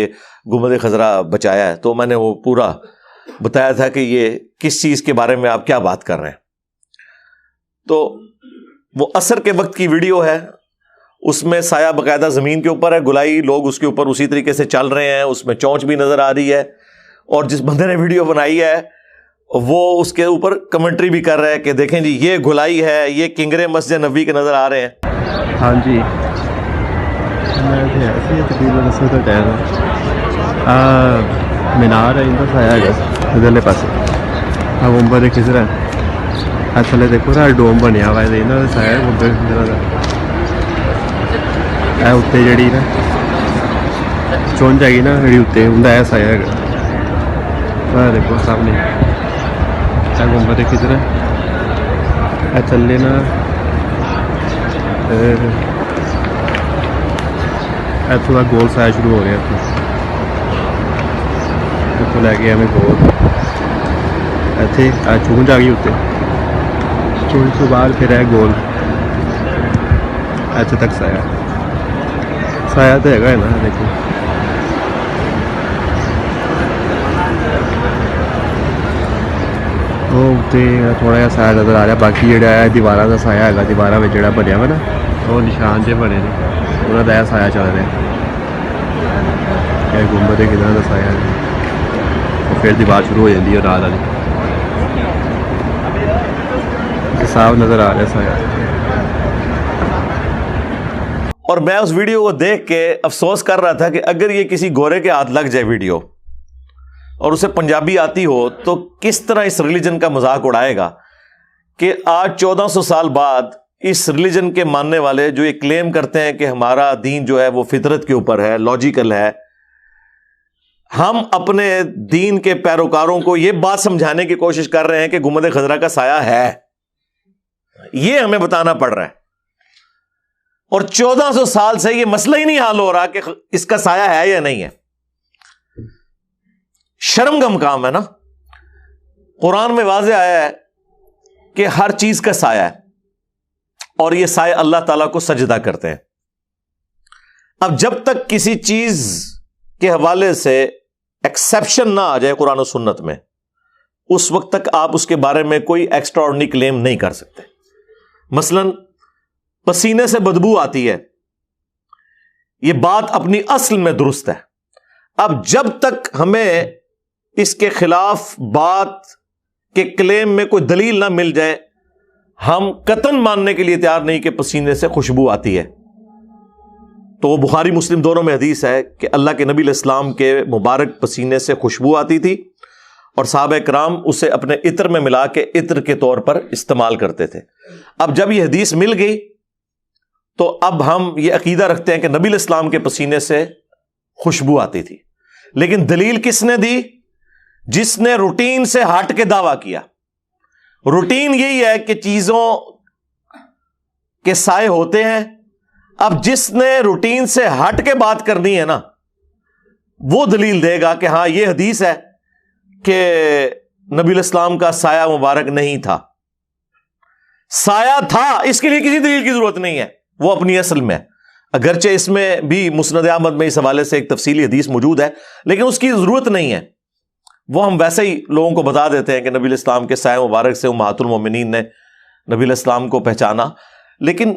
گنبد خضرا بچایا ہے، تو میں نے وہ پورا بتایا تھا کہ یہ کس چیز کے بارے میں آپ کیا بات کر رہے ہیں. تو وہ عصر کے وقت کی ویڈیو ہے، اس میں سایہ باقاعدہ زمین کے اوپر ہے، گلائی لوگ اس کے اوپر اسی طریقے سے چل رہے ہیں، اس میں چونچ بھی نظر آ رہی ہے، اور جس بندے نے ویڈیو بنائی ہے وہ اس کے اوپر کمنٹری بھی کر رہا ہے کہ دیکھیں جی یہ گلائی ہے، یہ کنگرے مسجد نبوی کے نظر آ رہے ہیں. ہاں جی میں ایسی تقریباً دسو کا ٹائم مینار ہے، ان کا سایہ ہے ادھرلے پاس، گنبد خضرا ہے، تھلے دیکھو نا ڈوم بنیا ہوا ہے، یہاں کا سایہ ہے گنبد خضرا کا. اتنے جیڑی نا چونچ ہے گی نا جی اتنے انہیں یہ سایہ ہے، دیکھو سامنے گنبد خضرا تھلے نا اتوں کا گول سایہ شروع ہو رہا اتوں لے کے ایویں گول اتنے چونچ آ گئی اتنے، چونچ تو بعد پھر ہے گول اتنے تک سایہ تو ہے نا. دیکھو وہ تھوڑا جہا سایہ نظر آ رہا، باقی جہاں ہے دیواروں کا سایہ ہے، دیواروں میں جہاں بنیا ہوا نا وہ نشان جے بنے نے انہوں کا سایہ چل رہا ہے، گنبد خضرا کا سایہ ہے. پھر دیوار شروع ہو جاتی ہے رات والی، صاف نظر آ رہا ہے سایہ. اور میں اس ویڈیو کو دیکھ کے افسوس کر رہا تھا کہ اگر یہ کسی گورے کے ہاتھ لگ جائے ویڈیو اور اسے پنجابی آتی ہو تو کس طرح اس ریلیجن کا مذاق اڑائے گا کہ آج 1400 سال بعد اس ریلیجن کے ماننے والے جو یہ کلیم کرتے ہیں کہ ہمارا دین جو ہے وہ فطرت کے اوپر ہے، لاجیکل ہے، ہم اپنے دین کے پیروکاروں کو یہ بات سمجھانے کی کوشش کر رہے ہیں کہ گنبد خضرا کا سایہ ہے، یہ ہمیں بتانا پڑ رہا ہے. اور 1400 سال سے یہ مسئلہ ہی نہیں حل ہو رہا کہ اس کا سایہ ہے یا نہیں ہے. شرم کا مقام ہے نا. قرآن میں واضح آیا ہے کہ ہر چیز کا سایہ ہے، اور یہ سایہ اللہ تعالیٰ کو سجدہ کرتے ہیں. اب جب تک کسی چیز کے حوالے سے ایکسیپشن نہ آ جائے قرآن و سنت میں، اس وقت تک آپ اس کے بارے میں کوئی ایکسٹرا آرڈنری کلیم نہیں کر سکتے. مثلا پسینے سے بدبو آتی ہے، یہ بات اپنی اصل میں درست ہے. اب جب تک ہمیں اس کے خلاف بات کے کلیم میں کوئی دلیل نہ مل جائے، ہم قطعاً ماننے کے لیے تیار نہیں کہ پسینے سے خوشبو آتی ہے. تو وہ بخاری مسلم دونوں میں حدیث ہے کہ اللہ کے نبی علیہ السلام کے مبارک پسینے سے خوشبو آتی تھی، اور صحابہ کرام اسے اپنے عطر میں ملا کے عطر کے طور پر استعمال کرتے تھے. اب جب یہ حدیث مل گئی تو اب ہم یہ عقیدہ رکھتے ہیں کہ نبی علیہ السلام کے پسینے سے خوشبو آتی تھی. لیکن دلیل کس نے دی؟ جس نے روٹین سے ہٹ کے دعویٰ کیا. روٹین یہی ہے کہ چیزوں کے سائے ہوتے ہیں. اب جس نے روٹین سے ہٹ کے بات کرنی ہے نا، وہ دلیل دے گا کہ ہاں یہ حدیث ہے کہ نبی علیہ السلام کا سایہ مبارک نہیں تھا. سایہ تھا، اس کے لیے کسی دلیل کی ضرورت نہیں ہے، وہ اپنی اصل میں. اگرچہ اس میں بھی مسند احمد میں اس حوالے سے ایک تفصیلی حدیث موجود ہے، لیکن اس کی ضرورت نہیں ہے. وہ ہم ویسے ہی لوگوں کو بتا دیتے ہیں کہ نبی علیہ السلام کے سایہ مبارک سے امہات المومنین نے نبی علیہ السلام کو پہچانا. لیکن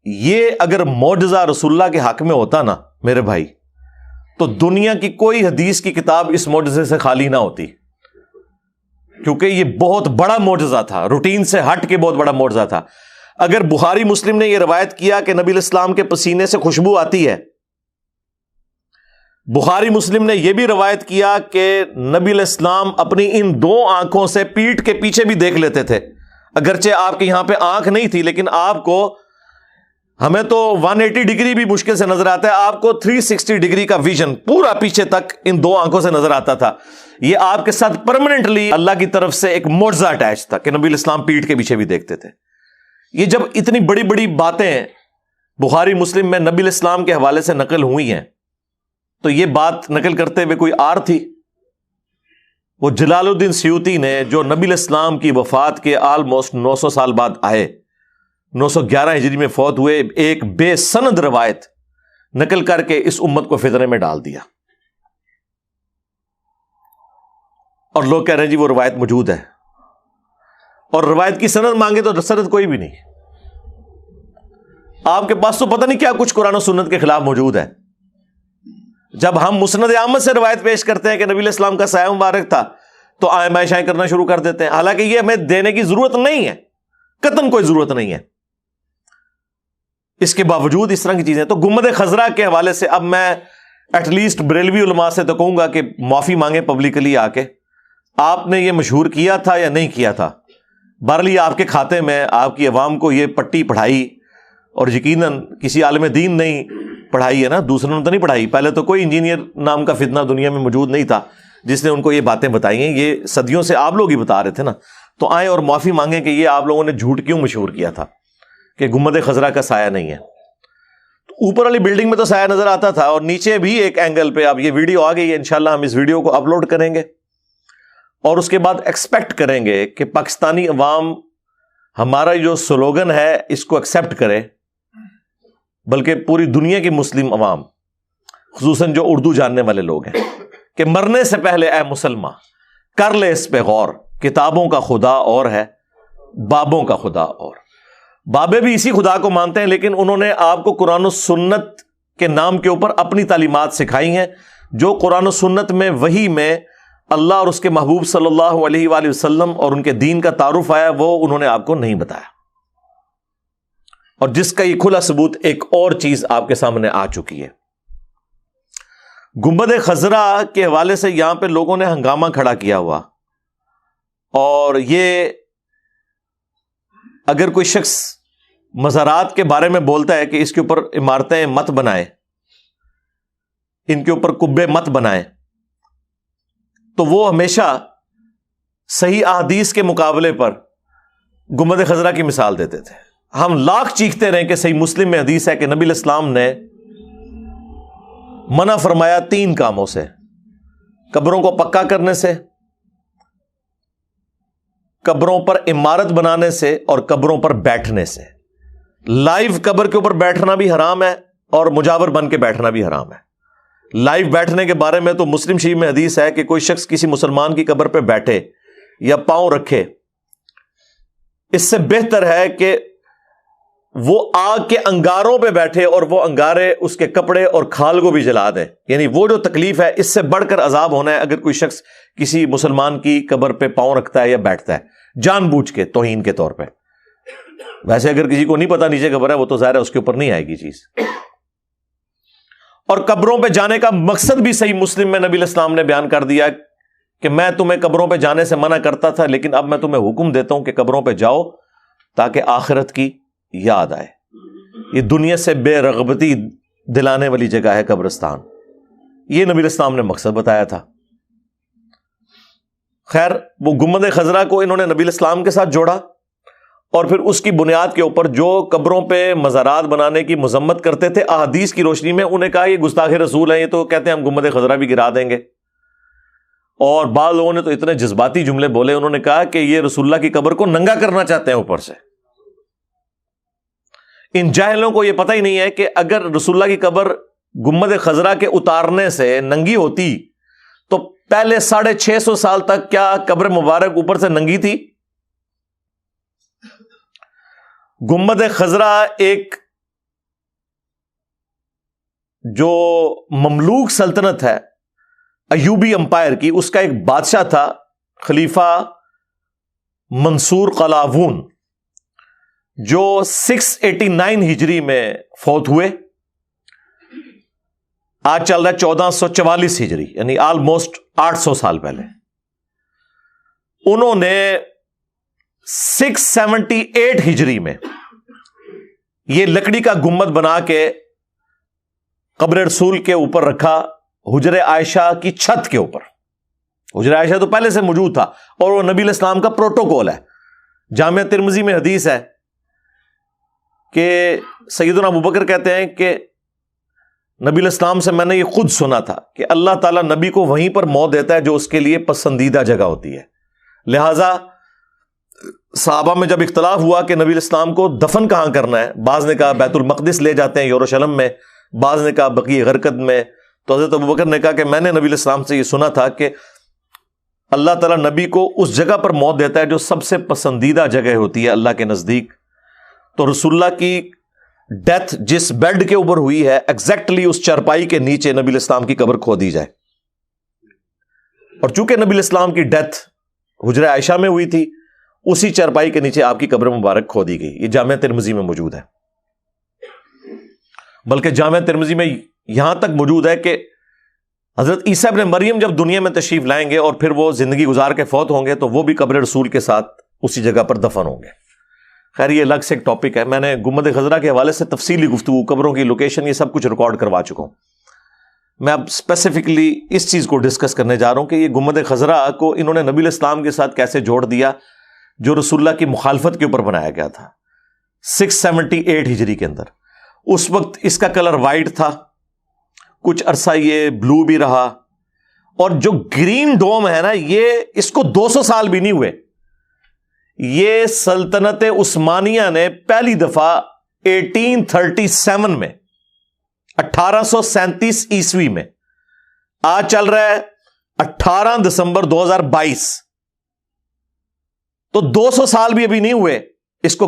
یہ اگر معجزہ رسول اللہ کے حق میں ہوتا نا میرے بھائی، تو دنیا کی کوئی حدیث کی کتاب اس معجزے سے خالی نہ ہوتی، کیونکہ یہ بہت بڑا معجزہ تھا، روٹین سے ہٹ کے بہت بڑا معجزہ تھا. اگر بخاری مسلم نے یہ روایت کیا کہ نبی علیہ السلام کے پسینے سے خوشبو آتی ہے، بخاری مسلم نے یہ بھی روایت کیا کہ نبی علیہ السلام اپنی ان دو آنکھوں سے پیٹھ کے پیچھے بھی دیکھ لیتے تھے. اگرچہ آپ کے یہاں پہ آنکھ نہیں تھی، لیکن آپ کو، ہمیں تو 180 ڈگری بھی مشکل سے نظر آتا ہے، آپ کو 360 ڈگری کا ویژن پورا پیچھے تک ان دو آنکھوں سے نظر آتا تھا. یہ آپ کے ساتھ پرماننٹلی اللہ کی طرف سے ایک معجزہ اٹیچ تھا کہ نبی علیہ السلام پیٹھ کے پیچھے بھی دیکھتے تھے. یہ جب اتنی بڑی بڑی باتیں بخاری مسلم میں نبی علیہ السلام کے حوالے سے نقل ہوئی ہیں، تو یہ بات نقل کرتے ہوئے کوئی آر تھی؟ وہ جلال الدین سیوطی نے، جو نبی علیہ السلام کی وفات کے آلموسٹ 900 سال بعد آئے، 911 ہجری میں فوت ہوئے، ایک بے سند روایت نقل کر کے اس امت کو فتنے میں ڈال دیا. اور لوگ کہہ رہے ہیں جی وہ روایت موجود ہے، اور روایت کی سند مانگے تو سند کوئی بھی نہیں. آپ کے پاس تو پتہ نہیں کیا کچھ قرآن و سنت کے خلاف موجود ہے. جب ہم مسند احمد سے روایت پیش کرتے ہیں کہ نبی علیہ السلام کا سایہ مبارک تھا تو آئیں کرنا شروع کر دیتے ہیں، حالانکہ یہ ہمیں دینے کی ضرورت نہیں ہے، قطعاً کوئی ضرورت نہیں ہے. اس کے باوجود اس طرح کی چیزیں. تو گنبد خضرا کے حوالے سے اب میں ایٹ لیسٹ بریلوی علماء سے تو کہوں گا کہ معافی مانگے پبلکلی آ کے، آپ نے یہ مشہور کیا تھا یا نہیں کیا تھا. بہرحال یہ آپ کے کھاتے میں، آپ کی عوام کو یہ پٹی پڑھائی، اور یقیناً کسی عالم دین نہیں پڑھائی ہے نا، دوسروں نے تو نہیں پڑھائی. پہلے تو کوئی انجینئر نام کا فتنہ دنیا میں موجود نہیں تھا جس نے ان کو یہ باتیں بتائی ہیں. یہ صدیوں سے آپ لوگ ہی بتا رہے تھے نا. تو آئیں اور معافی مانگیں کہ یہ آپ لوگوں نے جھوٹ کیوں مشہور کیا تھا کہ گنبد خضرا کا سایہ نہیں ہے. اوپر والی بلڈنگ میں تو سایہ نظر آتا تھا، اور نیچے بھی ایک اینگل پہ. اب یہ ویڈیو آ گئی ہے، انشاءاللہ ہم اس ویڈیو کو اپلوڈ کریں گے، اور اس کے بعد ایکسپیکٹ کریں گے کہ پاکستانی عوام ہمارا جو سلوگن ہے اس کو ایکسپٹ کرے، بلکہ پوری دنیا کی مسلم عوام، خصوصاً جو اردو جاننے والے لوگ ہیں، کہ مرنے سے پہلے اے مسلمان کر لے اس پہ غور، کتابوں کا خدا اور ہے، بابوں کا خدا اور. بابے بھی اسی خدا کو مانتے ہیں، لیکن انہوں نے آپ کو قرآن و سنت کے نام کے اوپر اپنی تعلیمات سکھائی ہیں، جو قرآن و سنت میں وحی میں اللہ اور اس کے محبوب صلی اللہ علیہ وآلہ وسلم اور ان کے دین کا تعارف آیا، وہ انہوں نے آپ کو نہیں بتایا. اور جس کا یہ کھلا ثبوت ایک اور چیز آپ کے سامنے آ چکی ہے. گنبد خضرا کے حوالے سے یہاں پہ لوگوں نے ہنگامہ کھڑا کیا ہوا، اور یہ اگر کوئی شخص مزارات کے بارے میں بولتا ہے کہ اس کے اوپر عمارتیں مت بنائے، ان کے اوپر قبے مت بنائے، تو وہ ہمیشہ صحیح احادیث کے مقابلے پر گنبد خضرا کی مثال دیتے تھے. ہم لاکھ چیختے رہے کہ صحیح مسلم میں حدیث ہے کہ نبی علیہ السلام نے منع فرمایا 3 کاموں سے: قبروں کو پکا کرنے سے، قبروں پر عمارت بنانے سے، اور قبروں پر بیٹھنے سے. لائیو قبر کے اوپر بیٹھنا بھی حرام ہے، اور مجاور بن کے بیٹھنا بھی حرام ہے. لائیو بیٹھنے کے بارے میں تو مسلم شریف میں حدیث ہے کہ کوئی شخص کسی مسلمان کی قبر پہ بیٹھے یا پاؤں رکھے، اس سے بہتر ہے کہ وہ آگ کے انگاروں پہ بیٹھے اور وہ انگارے اس کے کپڑے اور کھال کو بھی جلا دیں. یعنی وہ جو تکلیف ہے اس سے بڑھ کر عذاب ہونا ہے اگر کوئی شخص کسی مسلمان کی قبر پہ پاؤں رکھتا ہے یا بیٹھتا ہے جان بوجھ کے، توہین کے طور پہ. ویسے اگر کسی کو نہیں پتا نیچے قبر ہے وہ تو ظاہر ہے اس کے اوپر نہیں آئے گی چیز. اور قبروں پہ جانے کا مقصد بھی صحیح مسلم میں نبی علیہ السلام نے بیان کر دیا کہ میں تمہیں قبروں پہ جانے سے منع کرتا تھا، لیکن اب میں تمہیں حکم دیتا ہوں کہ قبروں پہ جاؤ تاکہ آخرت کی یاد آئے. یہ دنیا سے بے رغبتی دلانے والی جگہ ہے قبرستان. یہ نبی علیہ السلام نے مقصد بتایا تھا. خیر، وہ گنبد خضرا کو انہوں نے نبی علیہ السلام کے ساتھ جوڑا، اور پھر اس کی بنیاد کے اوپر جو قبروں پہ مزارات بنانے کی مذمت کرتے تھے احادیث کی روشنی میں، انہیں کہا یہ گستاخ رسول ہیں، یہ تو کہتے ہیں ہم گنبد خضرا بھی گرا دیں گے. اور بعض لوگوں نے تو اتنے جذباتی جملے بولے، انہوں نے کہا کہ یہ رسول اللہ کی قبر کو ننگا کرنا چاہتے ہیں اوپر سے. ان جاہلوں کو یہ پتہ ہی نہیں ہے کہ اگر رسول اللہ کی قبر گنبد خضرا کے اتارنے سے ننگی ہوتی تو پہلے 650 سال تک کیا قبر مبارک اوپر سے ننگی تھی؟ گنبد خضرا ایک جو مملوک سلطنت ہے ایوبی امپائر کی، اس کا ایک بادشاہ تھا خلیفہ منصور قلاوون، جو 689 ہجری میں فوت ہوئے. آج چل رہا ہے 1444 ہجری، یعنی آلموسٹ 800 سال پہلے. انہوں نے 678 ہجری میں یہ لکڑی کا گنبد بنا کے قبر رسول کے اوپر رکھا، حجر عائشہ کی چھت کے اوپر. حجر عائشہ تو پہلے سے موجود تھا، اور وہ نبی علیہ السلام کا پروٹوکول ہے. جامعہ ترمذی میں حدیث ہے کہ سیدنا ابوبکر کہتے ہیں کہ نبی علیہ السلام سے میں نے یہ خود سنا تھا کہ اللہ تعالیٰ نبی کو وہیں پر موت دیتا ہے جو اس کے لیے پسندیدہ جگہ ہوتی ہے. لہذا صحابہ میں جب اختلاف ہوا کہ نبی علیہ السلام کو دفن کہاں کرنا ہے، بعض نے کہا بیت المقدس لے جاتے ہیں یروشلم میں، بعض نے کہا بقیع غرقد میں، تو حضرت ابوبکر نے کہا کہ میں نے نبی علیہ السلام سے یہ سنا تھا کہ اللہ تعالیٰ نبی کو اس جگہ پر موت دیتا ہے جو سب سے پسندیدہ جگہ ہوتی ہے اللہ کے نزدیک. تو رسول اللہ کی ڈیتھ جس بیڈ کے اوپر ہوئی ہے ایگزیکٹلی اس چارپائی کے نیچے نبی الاسلام کی قبر کھو دی جائے. اور چونکہ نبی الاسلام کی ڈیتھ حجرہ عائشہ میں ہوئی تھی, اسی چارپائی کے نیچے آپ کی قبر مبارک کھو دی گئی. یہ جامع ترمذی میں موجود ہے. بلکہ جامع ترمذی میں یہاں تک موجود ہے کہ حضرت عیسیٰ ابن مریم جب دنیا میں تشریف لائیں گے اور پھر وہ زندگی گزار کے فوت ہوں گے تو وہ بھی قبر رسول کے ساتھ اسی جگہ پر دفن ہوں گے. خیر یہ الگ سے ایک ٹاپک ہے. میں نے گنبد خضرا کے حوالے سے تفصیلی گفتگو, قبروں کی لوکیشن, یہ سب کچھ ریکارڈ کروا چکا ہوں. میں اب اسپیسیفکلی اس چیز کو ڈسکس کرنے جا رہا ہوں کہ یہ گنبد خضرا کو انہوں نے نبی الاسلام کے ساتھ کیسے جوڑ دیا جو رسول اللہ کی مخالفت کے اوپر بنایا گیا تھا 678 ہجری کے اندر. اس وقت اس کا کلر وائٹ تھا, کچھ عرصہ یہ بلو بھی رہا, اور جو گرین ڈوم ہے نا یہ اس کو 200 سال بھی نہیں ہوئے. یہ سلطنت عثمانیہ نے پہلی دفعہ 1837 میں 1837 عیسوی میں, آج چل رہا ہے 18 دسمبر 2022, تو 200 سال بھی ابھی نہیں ہوئے اس کو